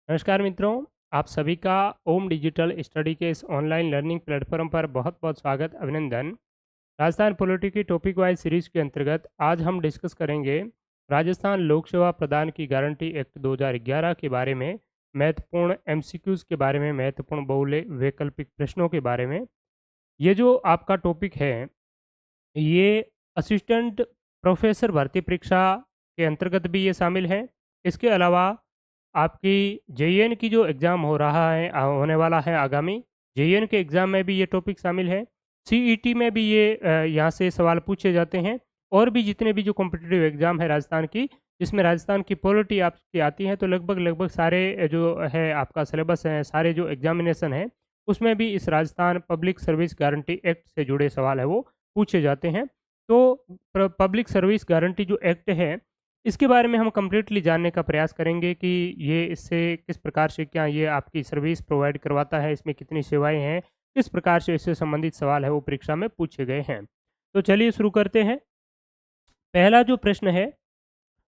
नमस्कार मित्रों, आप सभी का ओम डिजिटल स्टडी के इस ऑनलाइन लर्निंग प्लेटफॉर्म पर बहुत-बहुत स्वागत, अभिनंदन। राजस्थान पॉलिटी की टॉपिक वाइज सीरीज के अंतर्गत आज हम डिस्कस करेंगे राजस्थान लोक सेवा प्रदान की गारंटी एक्ट 2011 के बारे में, महत्वपूर्ण एमसीक्यूज के बारे में, महत्वपूर्ण बहुल्य वैकल्पिक प्रश्नों के बारे में। ये जो आपका टॉपिक है, ये असिस्टेंट प्रोफेसर भर्ती परीक्षा के अंतर्गत भी ये शामिल है। इसके अलावा आपकी जेईएन की जो एग्ज़ाम हो रहा है होने वाला है आगामी, जेईएन के एग्ज़ाम में भी ये टॉपिक शामिल है। सीईटी में भी ये यहाँ से सवाल पूछे जाते हैं और भी जितने भी जो कॉम्पिटिटिव एग्ज़ाम है राजस्थान की, जिसमें राजस्थान की पॉलिटी आपकी आती है, तो लगभग सारे जो है आपका सिलेबस है, सारे जो एग्ज़ामिनेशन है, उसमें भी इस Rajasthan public service guarantee act से जुड़े सवाल है वो पूछे जाते हैं। तो पब्लिक सर्विस गारंटी जो एक्ट है, इसके बारे में हम कंप्लीटली जानने का प्रयास करेंगे कि ये इससे किस प्रकार से क्या ये आपकी सर्विस प्रोवाइड करवाता है, इसमें कितनी सेवाएं हैं, किस प्रकार से इससे संबंधित सवाल है वो परीक्षा में पूछे गए हैं। तो चलिए शुरू करते हैं। पहला जो प्रश्न है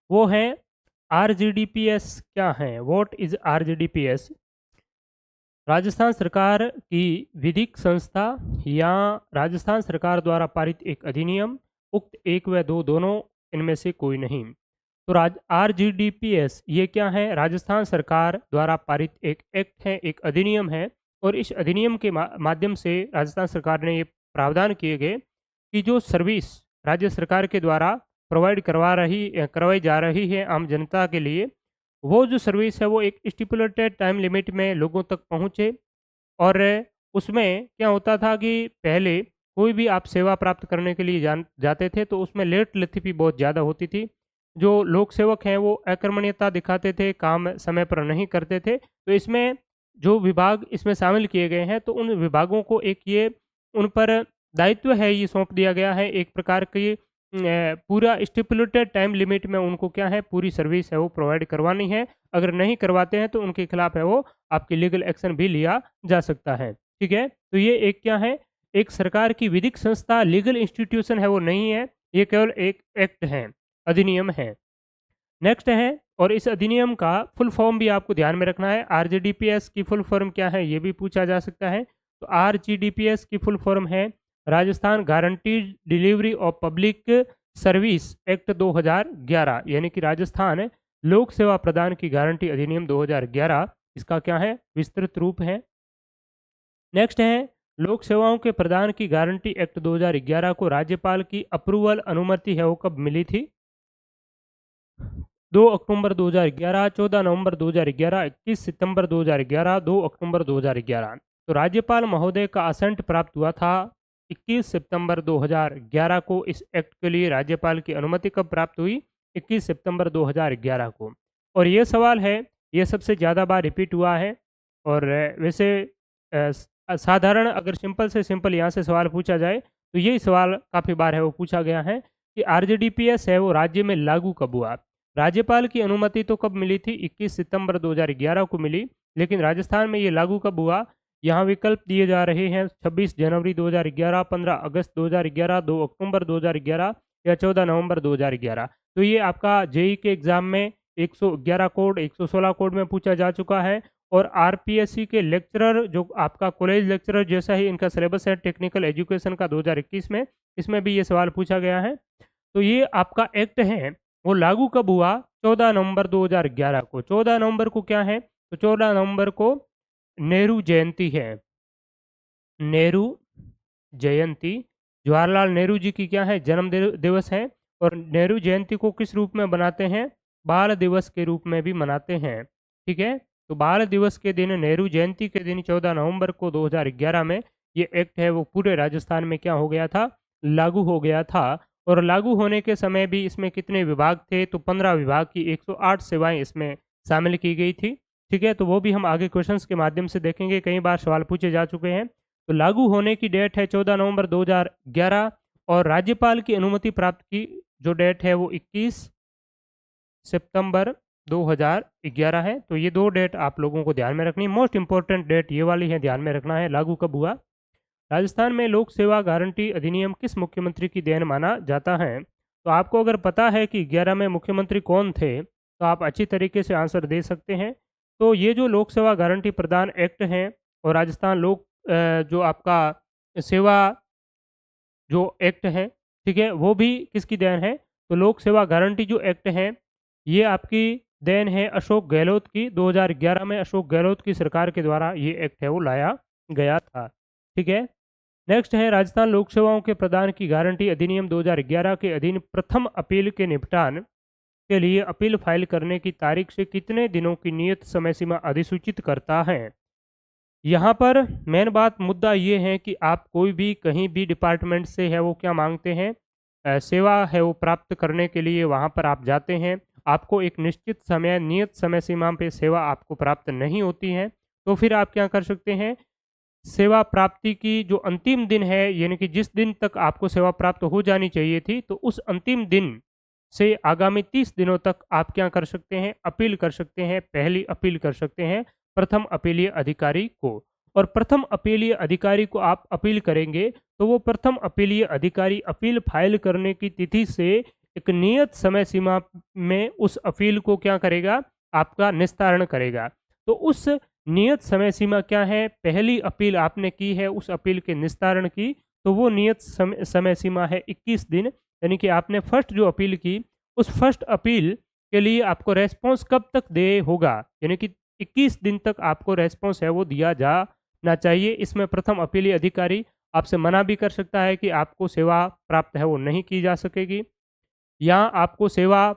वो है आरजीडीपीएस क्या है? What is आरजीडीपीएस? राजस्थान सरकार की विधिक संस्था या राजस्थान सरकार द्वारा पारित एक अधिनियम, उक्त 1 व 2 दोनों इनमें से कोई नहीं। तो आरजीडीपीएस ये क्या है? राजस्थान सरकार द्वारा पारित एक एक्ट है, एक अधिनियम है, और इस अधिनियम के माध्यम से राजस्थान सरकार ने ये प्रावधान किए गए कि जो सर्विस राज्य सरकार के द्वारा प्रोवाइड करवाई जा रही है आम जनता के लिए, वो जो सर्विस है वो एक स्टिपुलेटेड टाइम लिमिट में लोगों तक पहुँचे। और उसमें क्या होता था कि पहले कोई भी आप सेवा प्राप्त करने के लिए जाते थे तो उसमें लेट लतीफ़ी बहुत ज़्यादा होती थी। जो लोक सेवक हैं वो अकर्मण्यता दिखाते थे, काम समय पर नहीं करते थे। तो इसमें जो विभाग इसमें शामिल किए गए हैं, तो उन विभागों को एक ये उन पर दायित्व है, ये सौंप दिया गया है एक प्रकार की पूरा स्टिपुलेटेड टाइम लिमिट में उनको क्या है, पूरी सर्विस है वो प्रोवाइड करवानी है। अगर नहीं करवाते हैं तो उनके खिलाफ है वो आपकी लीगल एक्शन भी लिया जा सकता है। ठीक है? तो ये एक क्या है, एक सरकार की विधिक संस्था, लीगल इंस्टीट्यूशन है वो नहीं है, ये केवल एक एक्ट है, अधिनियम है। नेक्स्ट है, और इस अधिनियम का फुल फॉर्म भी आपको ध्यान में रखना है। आरजीडीपीएस की फुल फॉर्म क्या है, ये भी पूछा जा सकता है। तो आरजीडीपीएस की फुल फॉर्म है Rajasthan guaranteed delivery of public service act 2011, यानी कि राजस्थान लोक सेवा प्रदान की गारंटी अधिनियम 2011, इसका क्या है, विस्तृत रूप है। नेक्स्ट है, लोक सेवाओं के प्रदान की गारंटी एक्ट 2011 को राज्यपाल की अप्रूवल, अनुमति है वो कब मिली थी? 2 अक्टूबर 2011, 14 नवंबर 2011, 21 सितंबर 2011, 2 अक्टूबर 2011। तो राज्यपाल महोदय का असेंट प्राप्त हुआ था 21 सितंबर 2011 को। इस एक्ट के लिए राज्यपाल की अनुमति कब प्राप्त हुई? 21 सितंबर 2011 को। और ये सवाल है, ये सबसे ज़्यादा बार रिपीट हुआ है। और वैसे साधारण अगर सिंपल से सिंपल यहाँ से सवाल पूछा जाए तो यही सवाल काफ़ी बार है वो पूछा गया है कि आरजेडीपीएस है वो राज्य में लागू कब हुआ? राज्यपाल की अनुमति तो कब मिली थी? 21 सितंबर 2011 को मिली, लेकिन राजस्थान में ये लागू कब हुआ? यहाँ विकल्प दिए जा रहे हैं: 26 जनवरी 2011, 15 अगस्त 2011, 2 अक्टूबर 2011 या 14 नवंबर 2011। तो ये आपका जेई के एग्ज़ाम में 111 कोड, 116 कोड में पूछा जा चुका है। और आरपीएससी के लेक्चरर, जो आपका कॉलेज लेक्चरर जैसा ही इनका सिलेबस है टेक्निकल एजुकेशन का 2021 में, इसमें भी ये सवाल पूछा गया है। तो ये आपका एक्ट है वो लागू कब हुआ? 14 नवंबर 2011 को। 14 नवंबर को क्या है? तो 14 नवंबर को नेहरू जयंती है। नेहरू जयंती, जवाहरलाल नेहरू जी की क्या है, जन्म दिवस है। और नेहरू जयंती को किस रूप में बनाते हैं? बाल दिवस के रूप में भी मनाते हैं। ठीक है? तो बाल दिवस के दिन, नेहरू जयंती के दिन 14 नवंबर को 2011 में ये एक्ट है वो पूरे राजस्थान में क्या हो गया था? लागू हो गया था। और लागू होने के समय भी इसमें कितने विभाग थे? तो 15 विभाग की 108 सेवाएं इसमें शामिल की गई थी। ठीक है? तो वो भी हम आगे क्वेश्चंस के माध्यम से देखेंगे, कई बार सवाल पूछे जा चुके हैं। तो लागू होने की डेट है 14 नवंबर 2011, और राज्यपाल की अनुमति प्राप्त की जो डेट है वो 21 सितंबर 2011 है। तो ये दो डेट आप लोगों को ध्यान में रखनी है। मोस्ट इंपॉर्टेंट डेट ये वाली है, ध्यान में रखना है। लागू कब हुआ? राजस्थान में लोक सेवा गारंटी अधिनियम किस मुख्यमंत्री की देन माना जाता है? तो आपको अगर पता है कि 11 में मुख्यमंत्री कौन थे, तो आप अच्छी तरीके से आंसर दे सकते हैं। तो ये जो लोक सेवा गारंटी प्रदान एक्ट हैं और राजस्थान लोक जो आपका सेवा जो एक्ट है, ठीक है, वो भी किसकी देन है? तो लोक सेवा गारंटी जो एक्ट है, ये आपकी देन है अशोक गहलोत की। 2011 में अशोक गहलोत की सरकार के द्वारा ये एक्ट है वो लाया गया था, ठीक है। नेक्स्ट है राजस्थान लोक सेवाओं के प्रदान की गारंटी अधिनियम 2011 के अधीन प्रथम अपील के निपटान के लिए अपील फाइल करने की तारीख से कितने दिनों की नियत समय सीमा अधिसूचित करता है। यहाँ पर मेन बात मुद्दा ये है कि आप कोई भी कहीं भी डिपार्टमेंट से है वो क्या मांगते हैं, सेवा है वो प्राप्त करने के लिए वहाँ पर आप जाते हैं, आपको एक निश्चित समय नियत समय सीमा पे सेवा आपको प्राप्त नहीं होती है, तो फिर आप क्या कर सकते हैं, सेवा प्राप्ति की जो अंतिम दिन है, यानी कि जिस दिन तक आपको सेवा प्राप्त हो जानी चाहिए थी, तो उस अंतिम दिन से आगामी 30 दिनों तक आप क्या कर सकते हैं, अपील कर सकते हैं। पहली अपील कर सकते हैं प्रथम अपीलीय अधिकारी को, और प्रथम अपीलीय अधिकारी को आप अपील करेंगे तो वो प्रथम अपीलीय अधिकारी अपील फाइल करने की तिथि से एक नियत समय सीमा में उस अपील को क्या करेगा, आपका निस्तारण करेगा। तो उस नियत समय सीमा क्या है, पहली अपील आपने की है, उस अपील के निस्तारण की, तो वो नियत समय सीमा है 21 दिन। यानी कि आपने फर्स्ट जो अपील की, उस फर्स्ट अपील के लिए आपको रेस्पॉन्स कब तक दे होगा, यानी कि 21 दिन तक आपको रेस्पॉन्स है वो दिया जाना चाहिए। इसमें प्रथम अपीलीय अधिकारी आपसे मना भी कर सकता है कि आपको सेवा प्राप्त है वो नहीं की जा सकेगी, या आपको सेवा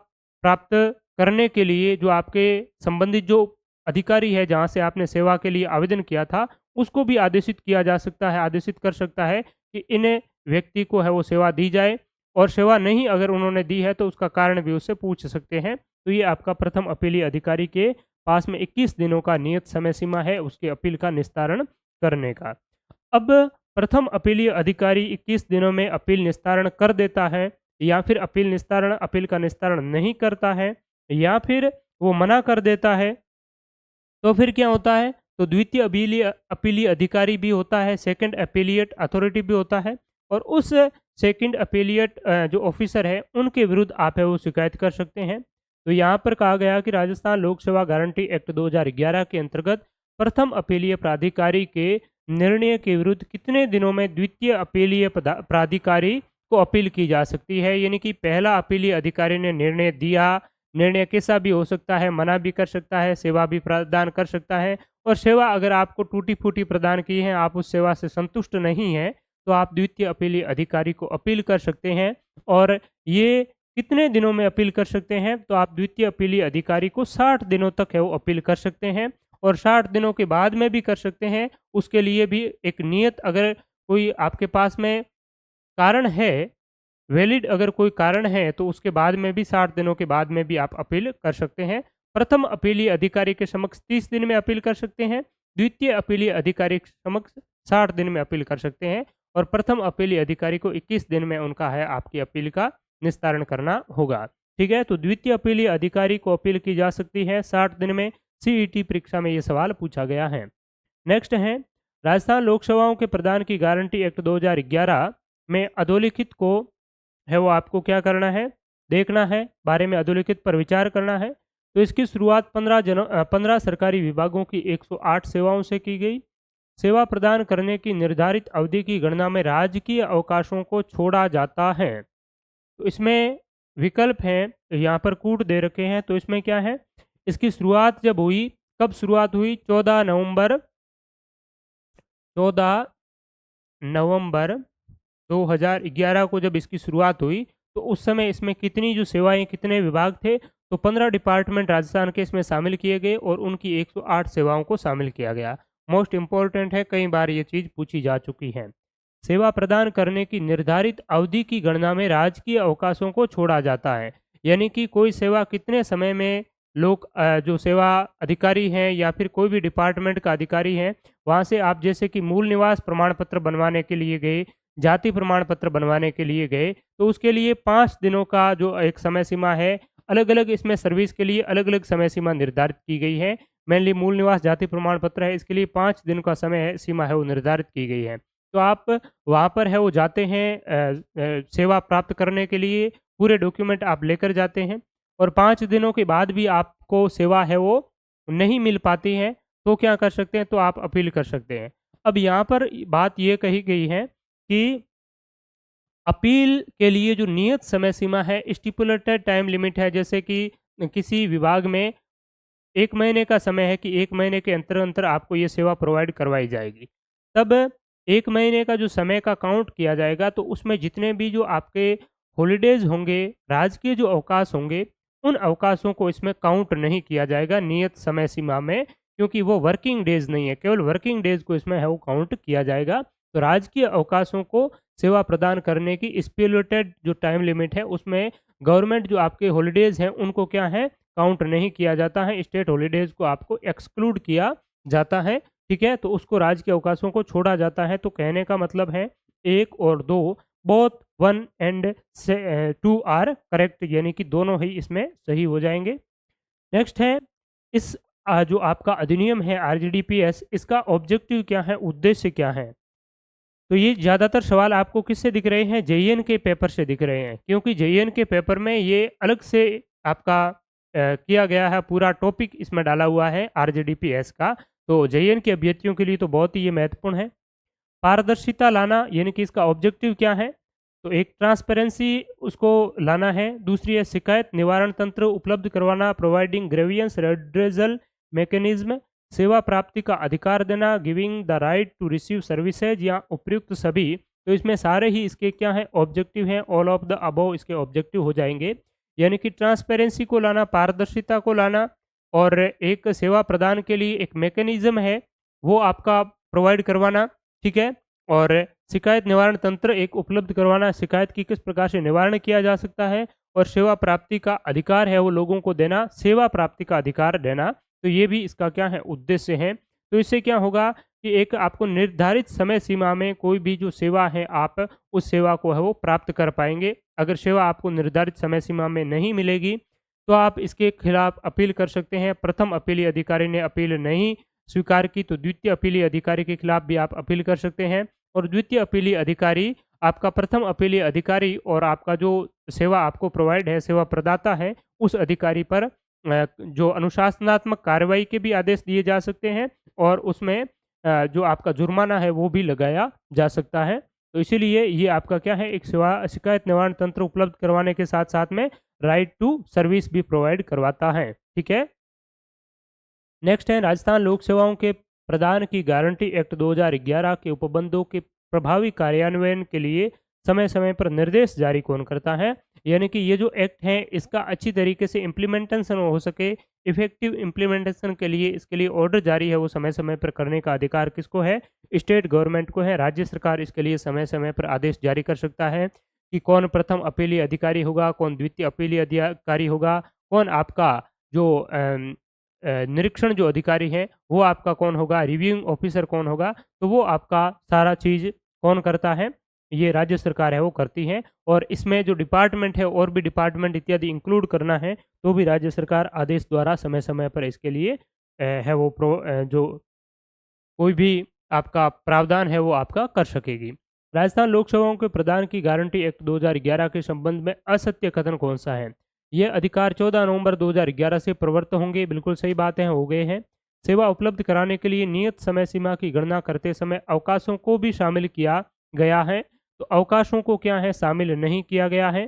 प्राप्त करने के लिए जो आपके संबंधित जो अधिकारी है जहाँ से आपने सेवा के लिए आवेदन किया था, उसको भी आदेशित किया जा सकता है, आदेशित कर सकता है कि इन व्यक्ति को है वो सेवा दी जाए, और सेवा नहीं अगर उन्होंने दी है तो उसका कारण भी उससे पूछ सकते हैं। तो ये आपका प्रथम अपीलीय अधिकारी के पास में 21 दिनों का नियत समय सीमा है उसके अपील का निस्तारण करने का। अब प्रथम अपीलीय अधिकारी 21 दिनों में अपील निस्तारण कर देता है, या फिर अपील का निस्तारण नहीं करता है, या फिर वो मना कर देता है, तो फिर क्या होता है, तो द्वितीय अपीलीय अधिकारी भी होता है, सेकंड अपीलिएट अथॉरिटी भी होता है, और उस सेकंड अपीलिएट जो ऑफिसर है उनके विरुद्ध आप है वो शिकायत कर सकते हैं। तो यहाँ पर कहा गया कि राजस्थान लोक सेवा गारंटी एक्ट 2011 के अंतर्गत प्रथम अपीलीय प्राधिकारी के निर्णय के विरुद्ध कितने दिनों में द्वितीय अपीलीय प्राधिकारी को अपील की जा सकती है। यानी कि पहला अपीलीय अधिकारी ने निर्णय दिया, निर्णय कैसा भी हो सकता है, मना भी कर सकता है, सेवा भी प्रदान कर सकता है, और सेवा अगर आपको टूटी फूटी प्रदान की है, आप उस सेवा से संतुष्ट नहीं हैं, तो आप द्वितीय अपीलीय अधिकारी को अपील कर सकते हैं। और ये कितने दिनों में अपील कर सकते हैं, तो आप द्वितीय अपीलीय अधिकारी को 60 दिनों तक है वो अपील कर सकते हैं, और 60 दिनों के बाद में भी कर सकते हैं। उसके लिए भी एक नियत, अगर कोई आपके पास में कारण है, वैलिड अगर कोई कारण है, तो उसके बाद में भी 60 दिनों के बाद में भी आप अपील कर सकते हैं। प्रथम अपीलीय अधिकारी के समक्ष 30 दिन में अपील कर सकते हैं, द्वितीय अपीलीय अधिकारी के समक्ष 60 दिन में अपील कर सकते हैं, और प्रथम अपीलीय अधिकारी को 21 दिन में उनका है आपकी अपील का निस्तारण करना होगा। ठीक है, तो द्वितीय अपीलीय अधिकारी को अपील की जा सकती है 60 दिन में। सीईटी परीक्षा में ये सवाल पूछा गया है। नेक्स्ट है राजस्थान लोक सेवाओं के प्रदान की गारंटी एक्ट 2011 में अधोलिखित को है वो आपको क्या करना है, देखना है, बारे में अधोलिखित पर विचार करना है। तो इसकी शुरुआत 15 सरकारी विभागों की 108 सेवाओं से की गई। सेवा प्रदान करने की निर्धारित अवधि की गणना में राजकीय अवकाशों को छोड़ा जाता है। तो इसमें विकल्प हैं, यहाँ पर कूट दे रखे हैं, तो इसमें क्या है, इसकी शुरुआत जब हुई, कब शुरुआत हुई, 14 नवंबर 2011 को जब इसकी शुरुआत हुई, तो उस समय इसमें कितनी जो सेवाएं, कितने विभाग थे, तो 15 डिपार्टमेंट राजस्थान के इसमें शामिल किए गए और उनकी 108 सेवाओं को शामिल किया गया। मोस्ट इंपॉर्टेंट है, कई बार ये चीज़ पूछी जा चुकी है। सेवा प्रदान करने की निर्धारित अवधि की गणना में राजकीय अवकाशों को छोड़ा जाता है। यानी कि कोई सेवा कितने समय में लोग जो सेवा अधिकारी हैं या फिर कोई भी डिपार्टमेंट का अधिकारी है, वहाँ से आप जैसे कि मूल निवास प्रमाण पत्र बनवाने के लिए गए, जाति प्रमाण पत्र बनवाने के लिए गए, तो उसके लिए 5 दिनों का जो एक समय सीमा है, अलग अलग इसमें सर्विस के लिए अलग अलग समय सीमा निर्धारित की गई है। मेनली मूल निवास जाति प्रमाण पत्र है, इसके लिए 5 दिन का समय सीमा है वो निर्धारित की गई है। तो आप वहाँ पर है वो जाते हैं सेवा प्राप्त करने के लिए, पूरे डॉक्यूमेंट आप लेकर जाते हैं, और 5 दिनों के बाद भी आपको सेवा है वो नहीं मिल पाती हैं, तो क्या कर सकते हैं, तो आप अपील कर सकते हैं। अब यहाँ पर बात ये कही गई है कि अपील के लिए जो नियत समय सीमा है, स्टिपुलेटेड टाइम लिमिट है, जैसे कि किसी विभाग में 1 महीने का समय है कि 1 महीने के अंतर-अंतर आपको ये सेवा प्रोवाइड करवाई जाएगी। तब 1 महीने का जो समय का काउंट किया जाएगा, तो उसमें जितने भी जो आपके हॉलिडेज़ होंगे, राजकीय जो अवकाश होंगे, उन अवकाशों को इसमें काउंट नहीं किया जाएगा नियत समय सीमा में, क्योंकि वो वर्किंग डेज़ नहीं है, केवल वर्किंग डेज़ को इसमें है वो काउंट किया जाएगा। तो राजकीय अवकाशों को सेवा प्रदान करने की स्टिपुलेटेड जो टाइम लिमिट है, उसमें गवर्नमेंट जो आपके हॉलिडेज़ हैं, उनको क्या है, काउंट नहीं किया जाता है, स्टेट हॉलिडेज़ को आपको एक्सक्लूड किया जाता है, ठीक है? तो उसको राज्य के अवकाशों को छोड़ा जाता है, तो कहने का मतलब है 1 और 2 बोथ 1 एंड 2 आर करेक्ट, यानी कि दोनों ही इसमें सही हो जाएँगे। नेक्स्ट है इस जो आपका अधिनियम है आरजीडीपीएस, इसका ऑब्जेक्टिव क्या है, उद्देश्य क्या है? तो ये ज़्यादातर सवाल आपको किससे दिख रहे हैं? जेईएन के पेपर से दिख रहे हैं, क्योंकि जेईएन के पेपर में ये अलग से आपका किया गया है, पूरा टॉपिक इसमें डाला हुआ है आरजेडीपीएस का, तो जेईएन के अभ्यर्थियों के लिए तो बहुत ही ये महत्वपूर्ण है। पारदर्शिता लाना, यानी कि इसका ऑब्जेक्टिव क्या है? तो एक ट्रांसपेरेंसी उसको लाना है, दूसरी है शिकायत निवारण तंत्र उपलब्ध करवाना, प्रोवाइडिंग ग्रीवियंस रेड्रेसल मैकेनिज्म, सेवा प्राप्ति का अधिकार देना, giving the right to receive services या उपयुक्त सभी। तो इसमें सारे ही इसके क्या हैं, ऑब्जेक्टिव हैं, ऑल ऑफ द अबव इसके ऑब्जेक्टिव हो जाएंगे। यानी कि ट्रांसपेरेंसी को लाना, पारदर्शिता को लाना, और एक सेवा प्रदान के लिए एक मैकेनिज्म है, वो आपका प्रोवाइड करवाना, ठीक है? और शिकायत निवारण तंत्र एक उपलब्ध करवाना, शिकायत की किस प्रकार से निवारण किया जा सकता है, और सेवा प्राप्ति का अधिकार है वो लोगों को देना, सेवा प्राप्ति का अधिकार देना, तो ये भी इसका क्या है, उद्देश्य है। तो इससे क्या होगा कि एक आपको निर्धारित समय सीमा में कोई भी जो सेवा है, आप उस सेवा को है वो प्राप्त कर पाएँगे। अगर सेवा आपको निर्धारित समय सीमा में नहीं मिलेगी, तो आप इसके खिलाफ अपील कर सकते हैं। प्रथम अपीलीय अधिकारी ने अपील नहीं स्वीकार की, तो द्वितीय अपीलीय अधिकारी के खिलाफ भी आप अपील कर सकते हैं, और द्वितीय अपीलीय अधिकारी आपका प्रथम अपीलीय अधिकारी और आपका जो सेवा आपको प्रोवाइड है, सेवा प्रदाता है, उस अधिकारी पर जो अनुशासनात्मक कार्रवाई के भी आदेश दिए जा सकते हैं, और उसमें जो आपका जुर्माना है वो भी लगाया जा सकता है। तो इसीलिए ये आपका क्या है, एक सेवा शिकायत निवारण तंत्र उपलब्ध करवाने के साथ-साथ में राइट टू सर्विस भी प्रोवाइड करवाता है, ठीक है? नेक्स्ट है राजस्थान लोक सेवाओं के प्रदान की गारंटी एक्ट 2011 के उपबंधों के प्रभावी कार्यान्वयन के लिए समय-समय पर निर्देश जारी कौन करता है? यानी कि ये जो एक्ट है, इसका अच्छी तरीके से इम्प्लीमेंटेशन हो सके, इफेक्टिव इम्प्लीमेंटेशन के लिए इसके लिए ऑर्डर जारी है वो समय-समय पर करने का अधिकार किसको है? स्टेट गवर्नमेंट को है। राज्य सरकार इसके लिए समय-समय पर आदेश जारी कर सकता है कि कौन प्रथम अपीलीय अधिकारी होगा, कौन द्वितीय अपीलीय अधिकारी होगा, कौन आपका जो निरीक्षण जो अधिकारी हैं, वो आपका कौन होगा, रिव्यूइंग ऑफिसर कौन होगा, तो वो आपका सारा चीज़ कौन करता है? ये राज्य सरकार है वो करती है, और इसमें जो डिपार्टमेंट है और भी डिपार्टमेंट इत्यादि इंक्लूड करना है, तो भी राज्य सरकार आदेश द्वारा समय-समय पर इसके लिए है वो जो कोई भी आपका प्रावधान है वो आपका कर सकेगी। राजस्थान लोक सेवाओं के प्रदान की गारंटी एक्ट 2011 के संबंध में असत्य कथन कौन-सा है? ये अधिकार 14 नवंबर 2011 से प्रवृत्त होंगे, बिल्कुल सही बात है, हो गए हैं। सेवा उपलब्ध कराने के लिए नियत समय सीमा की गणना करते समय अवकाशों को भी शामिल किया गया है, तो अवकाशों को क्या है, शामिल नहीं किया गया है।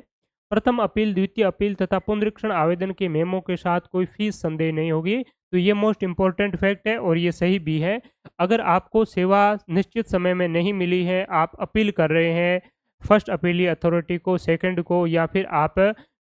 प्रथम अपील, द्वितीय अपील तथा पुनरीक्षण आवेदन के मेमो के साथ कोई फीस संदेह नहीं होगी, तो ये मोस्ट इम्पोर्टेंट फैक्ट है और ये सही भी है। अगर आपको सेवा निश्चित समय में नहीं मिली है, आप अपील कर रहे हैं फर्स्ट अपीलीय अथॉरिटी को, सेकंड को, या फिर आप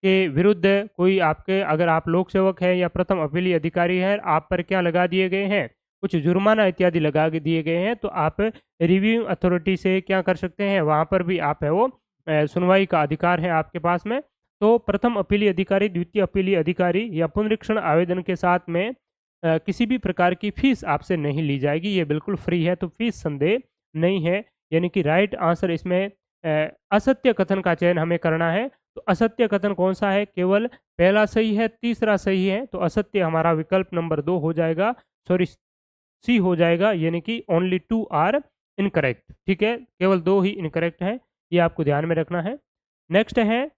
के विरुद्ध कोई आपके, अगर आप लोक सेवक हैं या प्रथम अपीलीय अधिकारी हैं, आप पर क्या लगा दिए गए हैं, कुछ जुर्माना इत्यादि लगा के दिए गए हैं, तो आप रिव्यू अथॉरिटी से क्या कर सकते हैं, वहाँ पर भी आप है वो सुनवाई का अधिकार है आपके पास में। तो प्रथम अपीलीय अधिकारी, द्वितीय अपीलीय अधिकारी या पुनरीक्षण आवेदन के साथ में किसी भी प्रकार की फीस आपसे नहीं ली जाएगी, ये बिल्कुल फ्री है, तो फीस संदेह नहीं है। यानी कि राइट आंसर इसमें असत्य कथन का चयन हमें करना है। तो असत्य कथन कौन-सा है? केवल पहला सही है, तीसरा सही है, तो असत्य हमारा विकल्प नंबर 2 हो जाएगा, सॉरी सी हो जाएगा, यानी कि ओनली 2 आर इनकरेक्ट, ठीक है? केवल 2 ही इनकरेक्ट है, ये आपको ध्यान में रखना है। नेक्स्ट है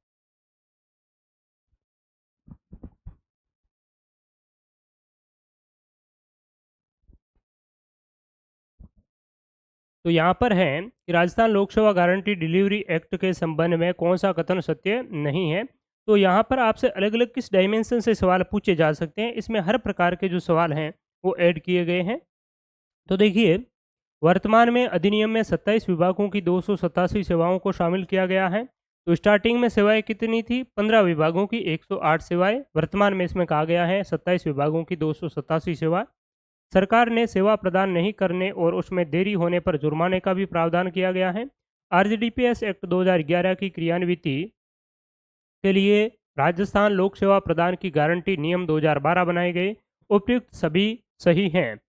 तो यहाँ पर है कि राजस्थान लोक सेवा गारंटी डिलीवरी एक्ट के संबंध में कौन सा कथन सत्य नहीं है। तो यहाँ पर आपसे अलग-अलग किस डायमेंशन से सवाल पूछे जा सकते हैं, इसमें हर प्रकार के जो सवाल हैं, वो ऐड किए गए हैं। तो देखिए, वर्तमान में अधिनियम में 27 विभागों की 287 सेवाओं को शामिल किया गया है। तो स्टार्टिंग में सेवाएँ कितनी थी? 15 विभागों की 108 सेवाएँ। वर्तमान में इसमें कहा गया है 27 विभागों की 287 सेवा। सरकार ने सेवा प्रदान नहीं करने और उसमें देरी होने पर जुर्माने का भी प्रावधान किया गया है। आरजीडीपीएस एक्ट 2011 की क्रियान्विति के लिए राजस्थान लोक सेवा प्रदान की गारंटी नियम 2012 बनाए गए। उपयुक्त सभी सही हैं।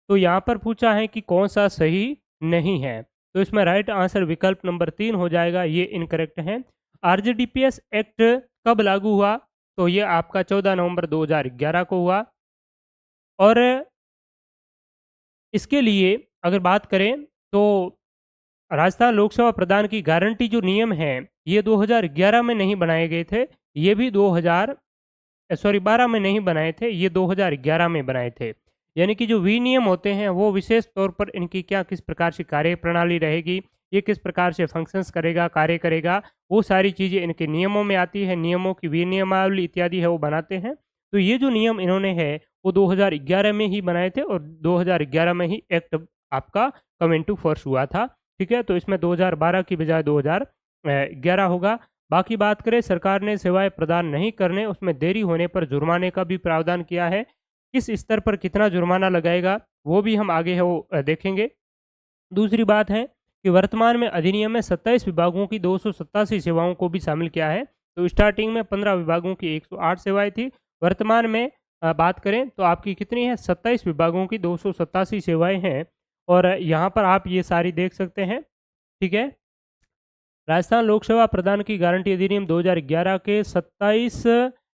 तो यहाँ पर पूछा है कि कौन सा सही नहीं है, तो इसमें राइट आंसर विकल्प नंबर 3 हो जाएगा, ये इनकरेक्ट है। आरजीडीपीएस एक्ट कब लागू हुआ? तो ये आपका 14 नवंबर 2011 को हुआ। और इसके लिए अगर बात करें तो राजस्थान लोक सेवा प्रदान की गारंटी जो नियम हैं, ये 2011 में नहीं बनाए गए थे, ये भी 12 में नहीं बनाए थे, ये 2011 में बनाए थे। यानी कि जो विनियम होते हैं, वो विशेष तौर पर इनकी क्या किस प्रकार से कार्यप्रणाली रहेगी, ये किस प्रकार से फंक्शंस करेगा, कार्य करेगा, वो सारी चीज़ें इनके नियमों में आती है, नियमों की विनियमावली इत्यादि है वो बनाते हैं। तो ये जो नियम इन्होंने है, वो 2011 में ही बनाए थे और 2011 में ही एक्ट आपका कम इंटू फोर्स हुआ था। ठीक है? तो इसमें 2012 की बजाय 2011 होगा। बाकी बात करें, सरकार ने सेवाएँ प्रदान नहीं करने, उसमें देरी होने पर जुर्माने का भी प्रावधान किया है। किस स्तर पर कितना जुर्माना लगाएगा, वो भी हम आगे है वो देखेंगे। दूसरी बात है कि वर्तमान में अधिनियम में 27 विभागों की 287 सेवाओं को भी शामिल किया है। तो स्टार्टिंग में 15 विभागों की 108 सेवाएँ थी। वर्तमान में बात करें तो आपकी कितनी है? 27 विभागों की 287 सेवाएँ हैं और यहाँ पर आप ये सारी देख सकते हैं। ठीक है? राजस्थान लोक सेवा प्रदान की गारंटी अधिनियम 2011 के 27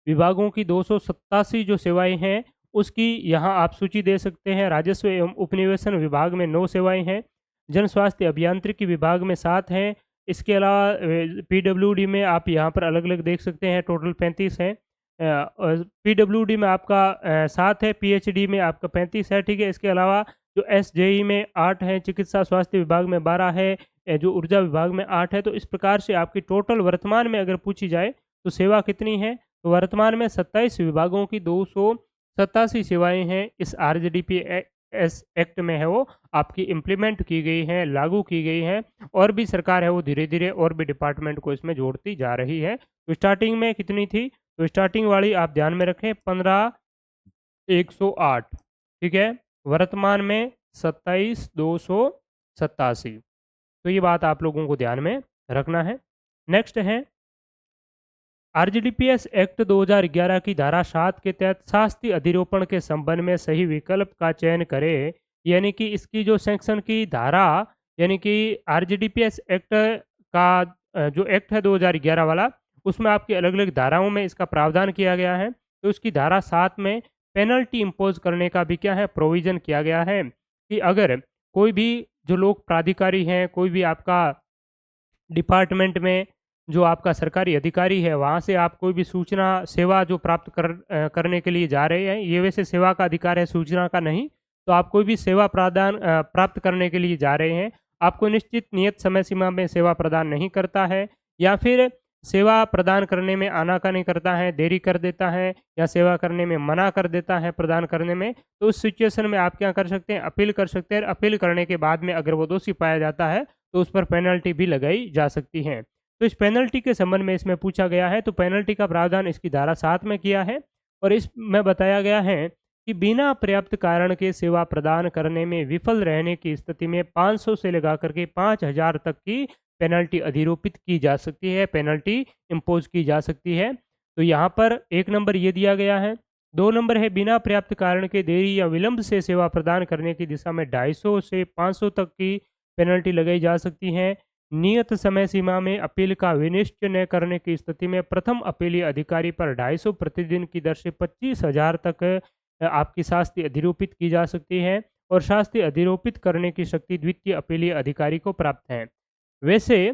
विभागों की 287 जो सेवाएँ हैं, उसकी यहाँ आप सूची दे सकते हैं। राजस्व एवं उपनिवेशन विभाग में 9 सेवाएँ हैं। जन स्वास्थ्य अभियांत्रिकी विभाग में 7 हैं। इसके अलावा पीडब्ल्यूडी में आप यहाँ पर अलग-अलग देख सकते हैं, टोटल 35 हैं। और पीडब्ल्यूडी में आपका 7 है, पीएचडी में आपका 35 है, ठीक है? इसके अलावा जो एसजेई में 8 हैं, चिकित्सा स्वास्थ्य विभाग में 12 है, जो ऊर्जा विभाग में 8 है। तो इस प्रकार से आपकी टोटल वर्तमान में अगर पूछी जाए, तो सेवा कितनी है? तो वर्तमान में 27 विभागों की 287 सेवाएँ हैं, इस आरजेडीपी एस एक्ट में है वो आपकी इम्प्लीमेंट की गई हैं, लागू की गई हैं और भी सरकार है वो धीरे-धीरे और भी डिपार्टमेंट को इसमें जोड़ती जा रही है। तो स्टार्टिंग में कितनी थी? तो स्टार्टिंग वाली आप ध्यान में रखें 15,108, ठीक है? वर्तमान में 27,287। तो ये बात आप लोगों को ध्यान में रखना है। नेक्स्ट है आरजीडीपीएस एक्ट 2011 की धारा 7 के तहत शास्ति अधिरोपण के संबंध में सही विकल्प का चयन करें। यानी कि इसकी जो सेक्शन की धारा, यानी कि आरजीडीपीएस एक्ट का जो एक्ट है 2011 वाला, उसमें आपकी अलग-अलग धाराओं में इसका प्रावधान किया गया है। तो इसकी धारा 7 में पेनल्टी इम्पोज़ करने का भी क्या है, प्रोविज़न किया गया है कि अगर कोई भी जो लोग प्राधिकारी हैं, कोई भी आपका डिपार्टमेंट में जो आपका सरकारी अधिकारी है, वहाँ से आप कोई भी सूचना सेवा जो प्राप्त करने के लिए जा रहे हैं, ये वैसे सेवा का अधिकार है, सूचना का नहीं। तो आप कोई भी सेवा प्राप्त करने के लिए जा रहे हैं, आपको निश्चित नियत समय सीमा में सेवा प्रदान नहीं करता है या फिर सेवा प्रदान करने में आनाकानी करता है, देरी कर देता है या सेवा करने में मना कर देता है प्रदान करने में, तो उस सिचुएशन में आप क्या कर सकते हैं, अपील कर सकते हैं। अपील करने के बाद में अगर वो दोषी पाया जाता है, तो उस पर पेनल्टी भी लगाई जा सकती है। तो इस पेनल्टी के संबंध में इसमें पूछा गया है, तो पेनल्टी का प्रावधान इसकी धारा 7 में किया है और इसमें बताया गया है कि बिना पर्याप्त कारण के सेवा प्रदान करने में विफल रहने की स्थिति में 500 से लगा करके 5,000 तक की पेनल्टी अधिरोपित की जा सकती है, पेनल्टी इम्पोज की जा सकती है। तो यहाँ पर 1 नंबर ये दिया गया है। 2 नंबर है बिना पर्याप्त कारण के देरी या विलंब से सेवा प्रदान करने की दिशा में 250 से 500 तक की पेनल्टी लगाई जा सकती है। नियत समय सीमा में अपील का विनिश्चय न करने की स्थिति में प्रथम अपीलीय अधिकारी पर 250 प्रतिदिन की दर से 25,000 तक आपकी शास्ति अधिरोपित की जा सकती है और शास्ति अधिरोपित करने की शक्ति द्वितीय अपीलीय अधिकारी को प्राप्त है। वैसे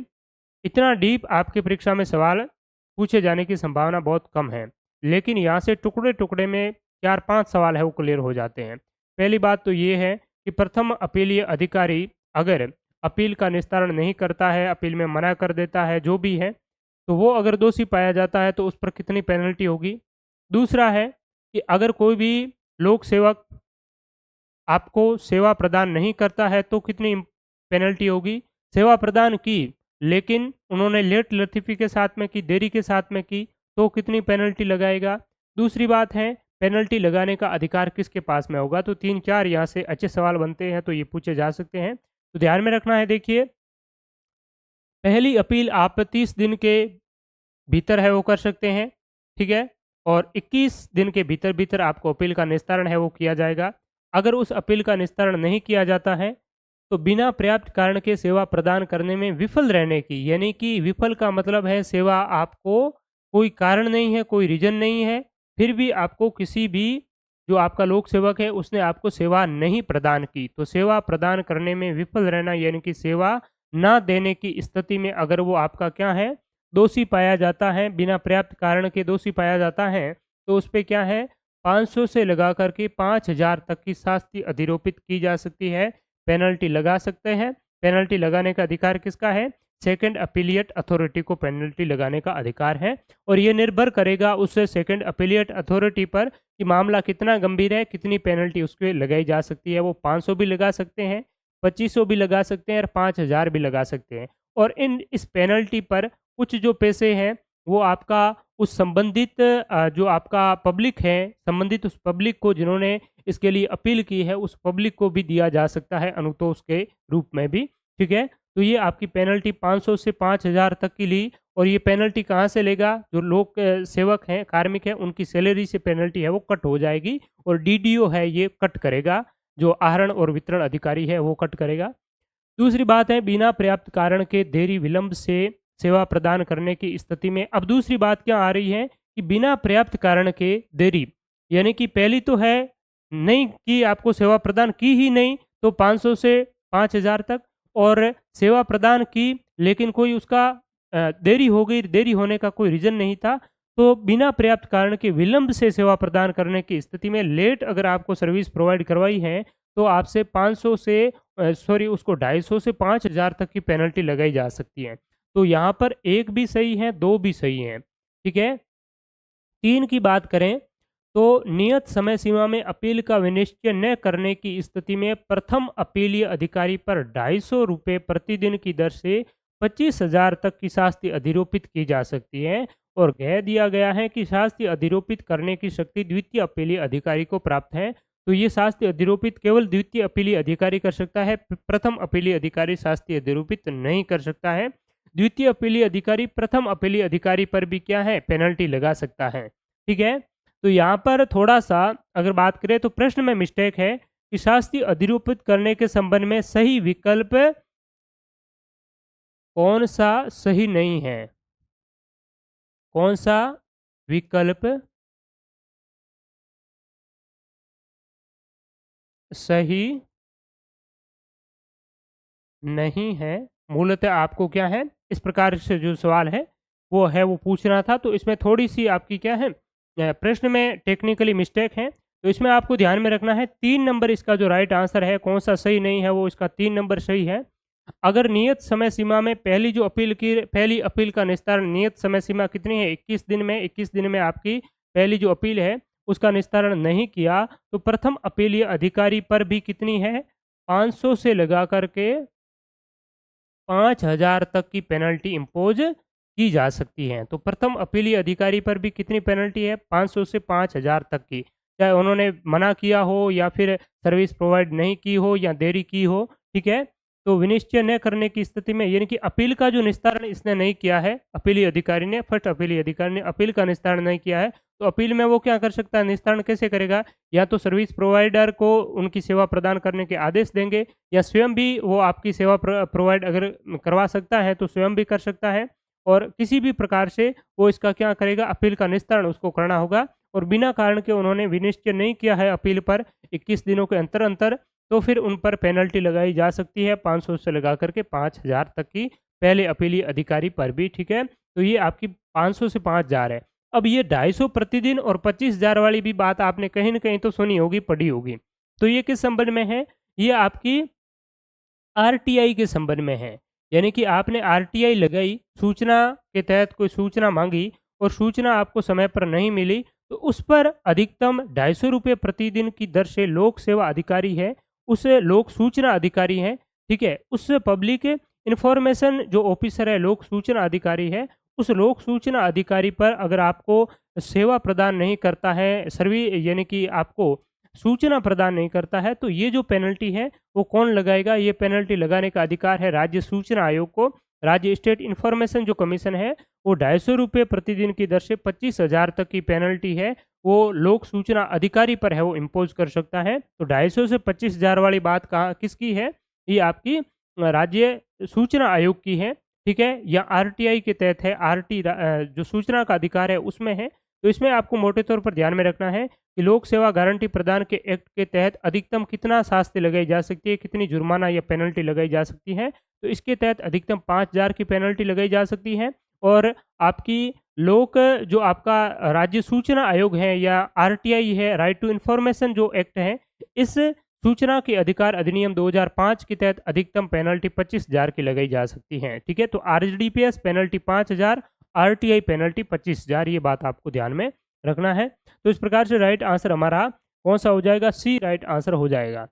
इतना डीप आपकी परीक्षा में सवाल पूछे जाने की संभावना बहुत कम है, लेकिन यहाँ से टुकड़े-टुकड़े में 4-5 सवाल है वो क्लियर हो जाते हैं। पहली बात तो ये है कि प्रथम अपीलीय अधिकारी अगर अपील का निस्तारण नहीं करता है, अपील में मना कर देता है, जो भी है, तो वो अगर दोषी पाया जाता है तो उस पर कितनी पेनल्टी होगी। दूसरा है कि अगर कोई भी लोक सेवक आपको सेवा प्रदान नहीं करता है तो कितनी पेनल्टी होगी। सेवा प्रदान की लेकिन उन्होंने लेट लतीफ़ी के साथ में की, देरी के साथ में की, तो कितनी पेनल्टी लगाएगा। दूसरी बात है पेनल्टी लगाने का अधिकार किसके पास में होगा। तो 3-4 यहाँ से अच्छे सवाल बनते हैं, तो ये पूछे जा सकते हैं। तो ध्यान में रखना है, देखिए पहली अपील आप 30 दिन के भीतर है वो कर सकते हैं, ठीक है? और 21 दिन के भीतर-भीतर आपको अपील का निस्तारण है वो किया जाएगा। अगर उस अपील का निस्तारण नहीं किया जाता है, तो बिना पर्याप्त कारण के सेवा प्रदान करने में विफल रहने की, यानी कि विफल का मतलब है सेवा आपको कोई कारण नहीं है, कोई रीज़न नहीं है, फिर भी आपको किसी भी जो आपका लोक सेवक है उसने आपको सेवा नहीं प्रदान की। तो सेवा प्रदान करने में विफल रहना यानी कि सेवा ना देने की स्थिति में अगर वो आपका क्या है, दोषी पाया जाता है, बिना पर्याप्त कारण के दोषी पाया जाता है, तो उस पे क्या है 500 से लगा कर के 5000 तक की शास्ति अधिरोपित की जा सकती है, पेनल्टी लगा सकते हैं। पेनल्टी लगाने का अधिकार किसका है? सेकंड अपीलिएट अथॉरिटी को पेनल्टी लगाने का अधिकार है और ये निर्भर करेगा उस सेकंड अपीलिएट अथॉरिटी पर कि मामला कितना गंभीर है, कितनी पेनल्टी उसके लगाई जा सकती है। वो 500 भी लगा सकते हैं, 2500 भी लगा सकते हैं और 5000 भी लगा सकते हैं। और इस पेनल्टी पर कुछ जो पैसे हैं वो आपका उस संबंधित जो आपका पब्लिक है, संबंधित उस पब्लिक को जिन्होंने इसके लिए अपील की है, उस पब्लिक को भी दिया जा सकता है अनुतोष के रूप में भी, ठीक है? तो ये आपकी पेनल्टी 500 से 5000 तक की ली और ये पेनल्टी कहाँ से लेगा? जो लोक सेवक हैं, कार्मिक हैं, उनकी सैलरी से पेनल्टी है वो कट हो जाएगी और डीडीओ है ये कट करेगा, जो आहरण और वितरण अधिकारी है वो कट करेगा। दूसरी बात है बिना पर्याप्त कारण के देरी विलंब से सेवा प्रदान करने की स्थिति में अब दूसरी बात क्या आ रही है कि बिना पर्याप्त कारण के देरी, यानी कि पहली तो है नहीं कि आपको सेवा प्रदान की ही नहीं तो 500 से 5000 तक, और सेवा प्रदान की लेकिन कोई उसका देरी हो गई, देरी होने का कोई रीज़न नहीं था, तो बिना पर्याप्त कारण के विलंब से सेवा प्रदान करने की स्थिति में लेट अगर आपको सर्विस प्रोवाइड करवाई है तो आपसे 500 से उसको 250 से 5000 तक की पेनल्टी लगाई जा सकती है। तो यहाँ पर 1 भी सही है, 2 भी सही हैं, ठीक है? 3 की बात करें, तो नियत समय सीमा में अपील का विनिश्चय न करने की स्थिति में प्रथम अपीलीय अधिकारी पर ₹250 प्रतिदिन की दर से 25,000 तक की शास्ति अधिरोपित की जा सकती है और कह दिया गया है कि शास्ति अधिरोपित करने की शक्ति द्वितीय अपीलीय अधिकारी को प्राप्त है। तो ये शास्ति अधिरोपित केवल द्वितीय अपीलीय अधिकारी कर सकता है, प्रथम अपीलीय अधिकारी शास्ति अधिरोपित नहीं कर सकता है। द्वितीय अपीलीय अधिकारी प्रथम अपीलीय अधिकारी पर भी क्या है, पेनल्टी लगा सकता है, ठीक है? तो यहाँ पर थोड़ा-सा अगर बात करें तो प्रश्न में मिस्टेक है कि शास्ति अधिरोपित करने के संबंध में सही विकल्प कौन-सा सही नहीं है? कौन-सा विकल्प सही नहीं है? मूलतः आपको क्या है, इस प्रकार से जो सवाल है, वो पूछना था। तो इसमें थोड़ी-सी आपकी क्या है प्रश्न में टेक्निकली मिस्टेक है। तो इसमें आपको ध्यान में रखना है 3 नंबर इसका जो राइट आंसर है, कौन-सा सही नहीं है, वो इसका 3 नंबर सही है। अगर नियत समय सीमा में पहली अपील का निस्तारण नियत समय सीमा कितनी है? 21 दिन में, 21 दिन में आपकी पहली जो अपील है, उसका निस्तारण नहीं किया, तो प्रथम अपीलीय अधिकारी पर भी कितनी है? 500 से लगा कर के 5000 तक की पेनल्टी इम्पोज़ की जा सकती है। तो प्रथम अपीलीय अधिकारी पर भी कितनी पेनल्टी है? 500 से 5000 तक की। चाहे उन्होंने मना किया हो या फिर सर्विस प्रोवाइड नहीं की हो या देरी की हो, ठीक है? तो विनिश्चय न करने की स्थिति में यानी कि अपील का जो निस्तारण इसने नहीं किया है, अपीलीय अधिकारी ने, फर्स्ट अपीलीय अधिकारी ने अपील का निस्तारण नहीं किया है, तो अपील में वो क्या कर सकता है, निस्तारण कैसे करेगा? या तो सर्विस प्रोवाइडर को उनकी सेवा प्रदान करने के आदेश देंगे या स्वयं भी वो आपकी सेवा प्रोवाइड अगर करवा सकता है तो स्वयं भी कर सकता है और किसी भी प्रकार से वो इसका क्या करेगा, अपील का निस्तारण उसको करना होगा। और बिना कारण के उन्होंने विनिश्चय नहीं किया है अपील पर 21 दिनों के अंतर तो फिर उन पर पेनल्टी लगाई जा सकती है 500 से लगा करके 5000 तक की, पहले अपीलीय अधिकारी पर भी, ठीक है? तो ये आपकी 500 से 5000 है। अब ये 250 प्रतिदिन और 25,000 वाली भी बात आपने कहीं न कहीं तो सुनी होगी, पढ़ी होगी। तो ये किस संबंध में है? ये आपकी आरटीआई के संबंध में है। यानी कि आपने आरटीआई लगाई, सूचना के तहत कोई सूचना माँगी और सूचना आपको समय पर नहीं मिली, तो उस पर अधिकतम ₹250 प्रतिदिन की दर से लोक सेवा अधिकारी है, उस लोक सूचना अधिकारी है, ठीक है? उस पब्लिक इन्फॉर्मेशन जो ऑफ़िसर है, लोक सूचना अधिकारी है, उस लोक सूचना अधिकारी पर अगर आपको सेवा प्रदान नहीं करता है, यानी कि आपको सूचना प्रदान नहीं करता है, तो ये जो पेनल्टी है, वो कौन लगाएगा? ये पेनल्टी लगाने का अधिकार है राज्य सूचना आयोग को। राज्य स्टेट इन्फॉर्मेशन जो कमीशन है, वो ₹250 प्रतिदिन की दर से 25,000 तक की पेनल्टी है, वो लोक सूचना अधिकारी पर है, वो इम्पोज़ कर सकता है। तो 250 से 25,000 वाली बात कहाँ किसकी है? ये आपकी राज्य सूचना आयोग की है, ठीक है? या आरटीआई के तहत है, जो सूचना का अधिकार है, उसमें है। तो इसमें आपको मोटे तौर पर ध्यान में रखना है कि लोक सेवा गारंटी प्रदान के एक्ट के तहत अधिकतम कितना शास्ति लगाई जा सकती है, कितनी जुर्माना या पेनल्टी लगाई जा सकती है। तो इसके तहत अधिकतम 5,000 की पेनल्टी लगाई जा सकती है और आपकी लोक जो आपका राज्य सूचना आयोग है या आरटीआई है, राइट टू इन्फॉर्मेशन जो एक्ट है, इस सूचना के अधिकार अधिनियम 2005 के तहत अधिकतम पेनल्टी 25,000 की लगाई जा सकती है। ठीक है? तो आरडीपीएस पेनल्टी 5,000, आरटीआई पेनल्टी 25,000, ये बात आपको ध्यान में रखना है। तो इस प्रकार से राइट आंसर हमारा कौन-सा हो जाएगा? सी राइट आंसर हो जाएगा।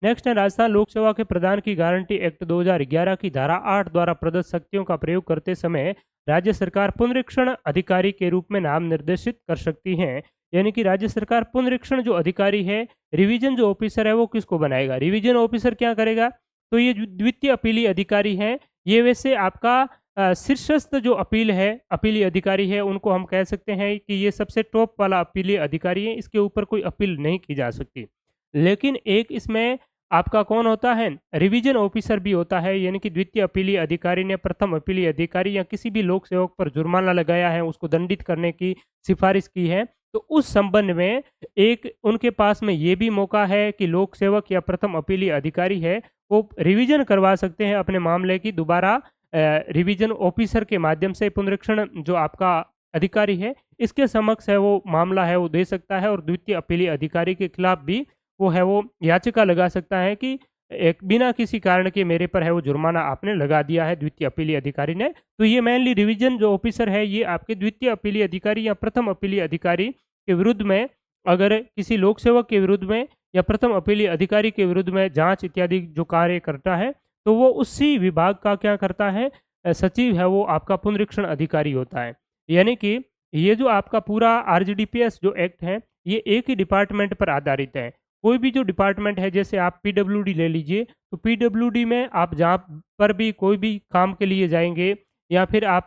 नेक्स्ट है राजस्थान लोक सेवा के प्रदान की गारंटी एक्ट 2011 की धारा 8 द्वारा प्रदत्त शक्तियों का प्रयोग करते समय राज्य सरकार पुनरीक्षण अधिकारी के रूप में नाम निर्देशित कर सकती है। यानी कि राज्य सरकार पुनरीक्षण जो अधिकारी है, रिवीजन जो ऑफिसर है, वो किसको बनाएगा? रिवीजन ऑफिसर क्या करेगा? तो ये जो द्वितीय अपीली अधिकारी है, ये वैसे आपका शीर्षस्थ जो अपील है, अपीली अधिकारी है, उनको हम कह सकते हैं कि ये सबसे टॉप वाला अपीली अधिकारी है, इसके ऊपर कोई अपील नहीं की जा सकती। लेकिन एक इसमें आपका कौन होता है? रिवीजन ऑफिसर भी होता है, यानी कि द्वितीय अपीली अधिकारी ने प्रथम अपीली अधिकारी या किसी भी लोक सेवक पर जुर्माना लगाया है, उसको दंडित करने की सिफारिश की है, तो उस संबंध में एक उनके पास में ये भी मौका है कि लोक सेवक या प्रथम अपीली अधिकारी है, वो रिवीजन करवा सकते हैं अपने मामले की दोबारा रिवीजन ऑफिसर के माध्यम से पुनरीक्षण जो आपका अधिकारी है, इसके समक्ष है वो मामला है वो दे सकता है और द्वितीय अपीली अधिकारी के खिलाफ भी वो है वो याचिका लगा सकता है कि एक बिना किसी कारण के मेरे पर है वो जुर्माना आपने लगा दिया है द्वितीय अपीली अधिकारी ने। तो ये मेनली रिवीजन जो ऑफिसर है, ये आपके द्वितीय अपीली अधिकारी या प्रथम अपीली अधिकारी के विरुद्ध में, अगर किसी लोक सेवक के विरुद्ध में या प्रथम अपीली अधिकारी के विरुद्ध में जांच इत्यादि जो कार्य करता है, तो वो उसी विभाग का क्या करता है? सचिव है वो आपका पुनरीक्षण अधिकारी होता है। यानी कि ये जो आपका पूरा आरजीडीपीएस जो एक्ट है, ये एक ही डिपार्टमेंट पर आधारित है। कोई भी जो डिपार्टमेंट है, जैसे आप पीडब्ल्यूडी ले लीजिए, तो पीडब्ल्यूडी में आप जहाँ पर भी कोई भी काम के लिए जाएँगे या फिर आप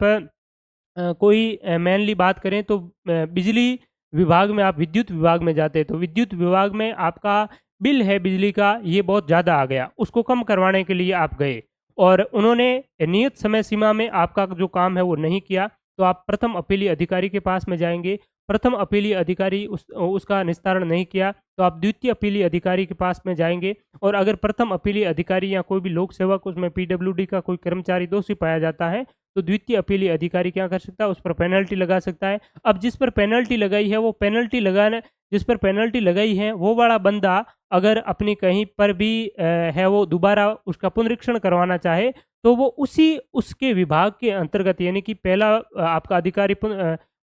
कोई मेनली बात करें तो बिजली विभाग में, आप विद्युत विभाग में जाते हैं, तो विद्युत विभाग में आपका बिल है बिजली का, ये बहुत ज़्यादा आ गया, उसको कम करवाने के लिए आप गए और उन्होंने नियत समय सीमा में आपका जो काम है वो नहीं किया, तो आप प्रथम अपीली अधिकारी के पास में जाएँगे। प्रथम अपीली अधिकारी उसका निस्तारण नहीं किया, तो आप द्वितीय अपीली अधिकारी के पास में जाएँगे और अगर प्रथम अपीली अधिकारी या कोई भी लोक सेवक उसमें पीडब्ल्यूडी का कोई कर्मचारी दोषी पाया जाता है, तो द्वितीय अपीली अधिकारी क्या कर सकता है? उस पर पेनल्टी लगा सकता है। अब जिस पर पेनल्टी लगाई है, वो पेनल्टी लगाना जिस पर पेनल्टी लगाई है, वो वाला बंदा अगर अपनी कहीं पर भी है वो दोबारा उसका पुनरीक्षण करवाना चाहे, तो वो उसके विभाग के अंतर्गत, यानी कि पहला आपका अधिकारी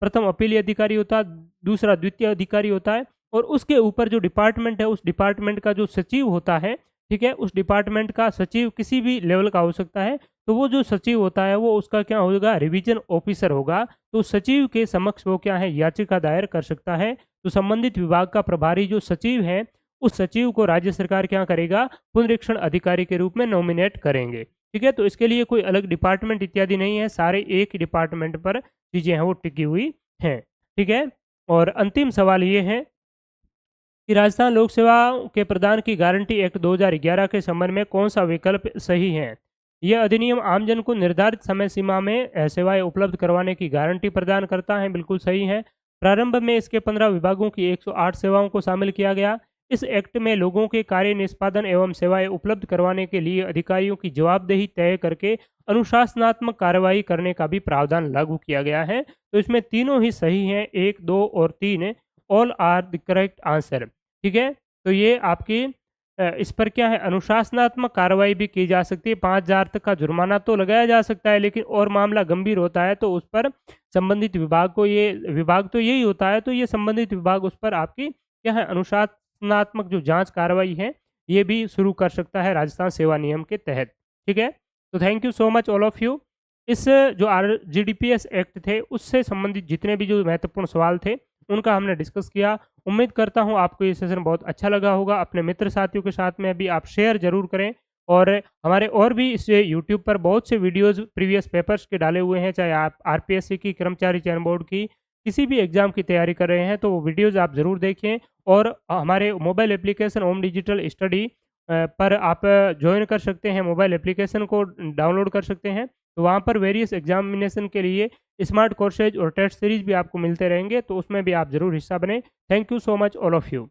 प्रथम अपीली अधिकारी होता है, दूसरा द्वितीय अधिकारी होता है और उसके ऊपर जो डिपार्टमेंट है, उस डिपार्टमेंट का जो सचिव होता है, ठीक है? उस डिपार्टमेंट का सचिव किसी भी लेवल का हो सकता है, तो वो जो सचिव होता है, वो उसका क्या होगा? रिवीजन ऑफिसर होगा। तो सचिव के समक्ष वो क्या है? याचिका दायर कर सकता है। तो संबंधित विभाग का प्रभारी जो सचिव है, उस सचिव को राज्य सरकार क्या करेगा? पुनरीक्षण अधिकारी के रूप में नॉमिनेट करेंगे। ठीक है? तो इसके लिए कोई अलग डिपार्टमेंट इत्यादि नहीं है, सारे एक ही डिपार्टमेंट पर चीज़ें हैं वो टिकी हुई हैं। ठीक है? और अंतिम सवाल ये है कि राजस्थान लोक सेवा के प्रदान की गारंटी एक्ट 2011 के संबंध में कौन-सा विकल्प सही है? यह अधिनियम आमजन को निर्धारित समय सीमा में सेवाएँ उपलब्ध करवाने की गारंटी प्रदान करता है, बिल्कुल सही है। प्रारंभ में इसके 15 विभागों की 108 सेवाओं को शामिल किया गया। इस एक्ट में लोगों के कार्य निष्पादन एवं सेवाएँ उपलब्ध करवाने के लिए अधिकारियों की जवाबदेही तय करके अनुशासनात्मक कार्रवाई करने का भी प्रावधान लागू किया गया है। तो इसमें तीनों ही सही हैं, 1, 2 और 3 all are the correct answer. ठीक है? तो ये आपकी इस पर क्या है, अनुशासनात्मक कार्रवाई भी की जा सकती है। 5,000 तक का जुर्माना तो लगाया जा सकता है, लेकिन और मामला गंभीर होता है तो उस पर संबंधित विभाग तो यही होता है, तो ये संबंधित विभाग उस पर आपकी क्या है, अनुशासनात्मक जो जाँच कार्रवाई है, ये भी शुरू कर सकता है राजस्थान सेवा नियम के तहत। ठीक है? तो thank you so much all of you. इस जो आरजीडीपीएस एक्ट थे, उससे संबंधित जितने भी जो महत्वपूर्ण सवाल थे, उनका हमने डिस्कस किया। उम्मीद करता हूँ आपको ये सेशन बहुत अच्छा लगा होगा। अपने मित्र साथियों के साथ में भी आप शेयर ज़रूर करें, और हमारे और भी इस यूट्यूब पर बहुत से वीडियोज़ प्रीवियस पेपर्स के डाले हुए हैं, चाहे आप आरपीएससी की, कर्मचारी चयन बोर्ड की, किसी भी एग्ज़ाम की तैयारी कर रहे हैं, तो वो वीडियोज़ आप ज़रूर देखें। और हमारे मोबाइल एप्लीकेशन ओम डिजिटल स्टडी पर आप जॉइन कर सकते हैं, मोबाइल एप्लीकेशन को डाउनलोड कर सकते हैं। तो वहाँ पर वेरियस एग्जामिनेशन के लिए स्मार्ट कोर्सेज और टेस्ट सीरीज भी आपको मिलते रहेंगे, तो उसमें भी आप ज़रूर हिस्सा बनें। Thank you so much all of you.